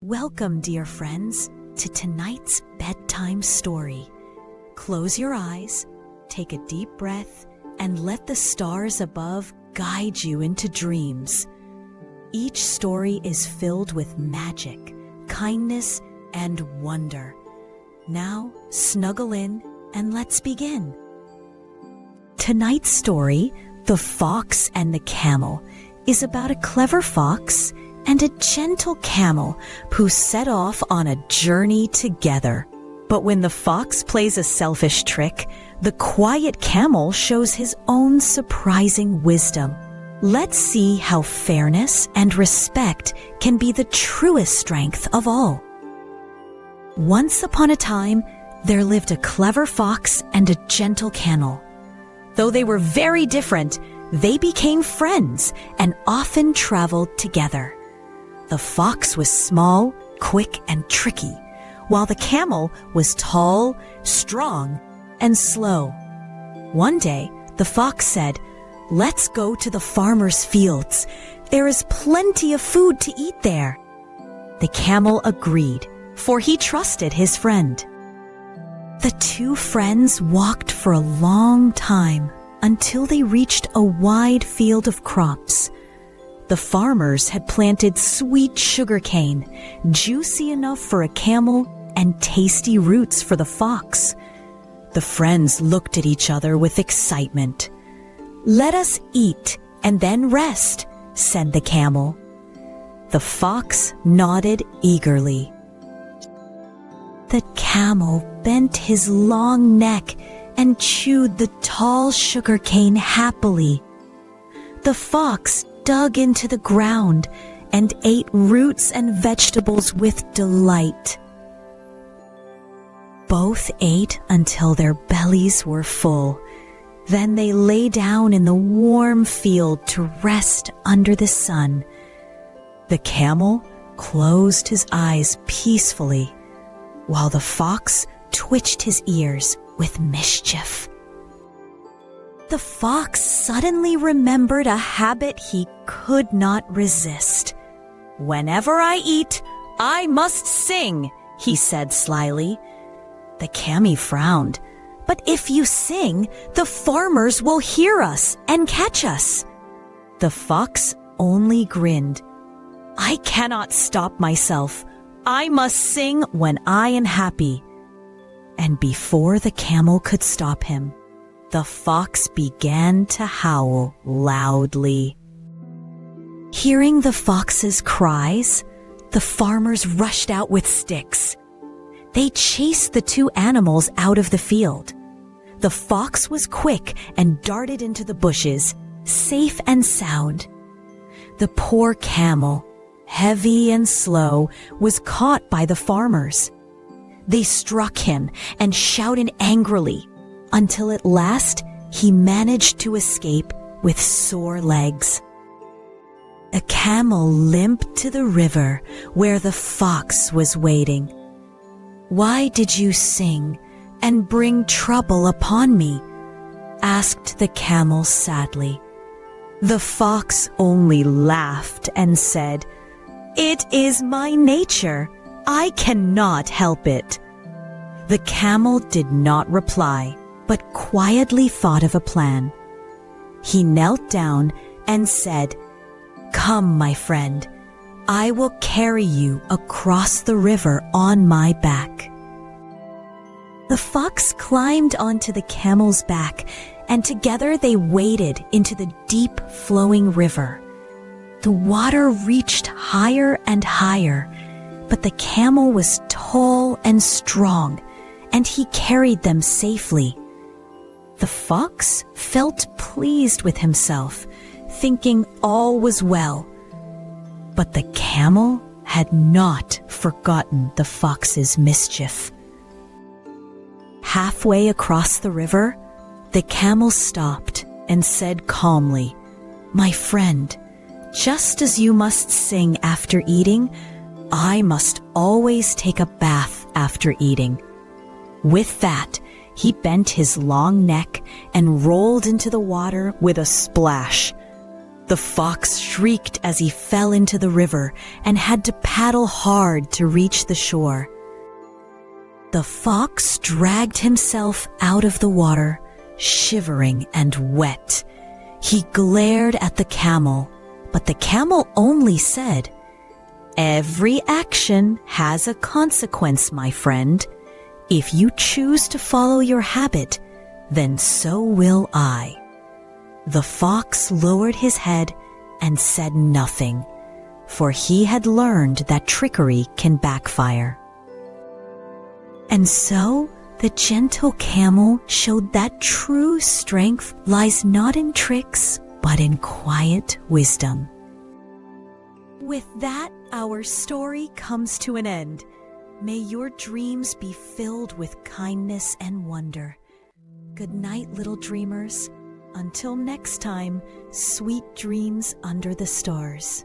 Welcome, dear friends, to tonight's bedtime story. Close your eyes, take a deep breath, and let the stars above guide you into dreams. Each story is filled with magic, kindness, and wonder. Now, snuggle in and let's begin. Tonight's story, The Fox and the Camel, is about a clever fox and a gentle camel who set off on a journey together. But when the fox plays a selfish trick, the quiet camel shows his own surprising wisdom. Let's see how fairness and respect can be the truest strength of all. Once upon a time, there lived a clever fox and a gentle camel. Though they were very different, they became friends and often traveled together. The fox was small, quick, and tricky, while the camel was tall, strong, and slow. One day, the fox said, "Let's go to the farmer's fields. There is plenty of food to eat there." The camel agreed, for he trusted his friend. The two friends walked for a long time until they reached a wide field of crops. The farmers had planted sweet sugarcane, juicy enough for a camel, and tasty roots for the fox. The friends looked at each other with excitement. "Let us eat and then rest," said the camel. The fox nodded eagerly. The camel bent his long neck and chewed the tall sugarcane happily. The fox dug into the ground and ate roots and vegetables with delight. Both ate until their bellies were full. Then they lay down in the warm field to rest under the sun. The camel closed his eyes peacefully, while the fox twitched his ears with mischief. The fox suddenly remembered a habit he could not resist. "Whenever I eat, I must sing," he said slyly. The camel frowned. "But if you sing, the farmers will hear us and catch us." The fox only grinned. "I cannot stop myself. I must sing when I am happy." And before the camel could stop him, the fox began to howl loudly. Hearing the fox's cries, the farmers rushed out with sticks. They chased the two animals out of the field. The fox was quick and darted into the bushes, safe and sound. The poor camel, heavy and slow, was caught by the farmers. They struck him and shouted angrily, until at last he managed to escape with sore legs. A camel limped to the river where the fox was waiting. "Why did you sing and bring trouble upon me?" asked the camel sadly. The fox only laughed and said, "It is my nature. I cannot help it." The camel did not reply, but quietly thought of a plan. He knelt down and said, "Come, my friend, I will carry you across the river on my back." The fox climbed onto the camel's back, and together they waded into the deep flowing river. The water reached higher and higher, but the camel was tall and strong, and he carried them safely. The fox felt pleased with himself, thinking all was well. But the camel had not forgotten the fox's mischief. Halfway across the river, the camel stopped and said calmly, "My friend, just as you must sing after eating, I must always take a bath after eating." With that, he bent his long neck and rolled into the water with a splash. The fox shrieked as he fell into the river and had to paddle hard to reach the shore. The fox dragged himself out of the water, shivering and wet. He glared at the camel, but the camel only said, "Every action has a consequence, my friend. If you choose to follow your habit, then so will I." The fox lowered his head and said nothing, for he had learned that trickery can backfire. And so the gentle camel showed that true strength lies not in tricks, but in quiet wisdom. With that, our story comes to an end. May your dreams be filled with kindness and wonder. Good night, little dreamers. Until next time, sweet dreams under the stars.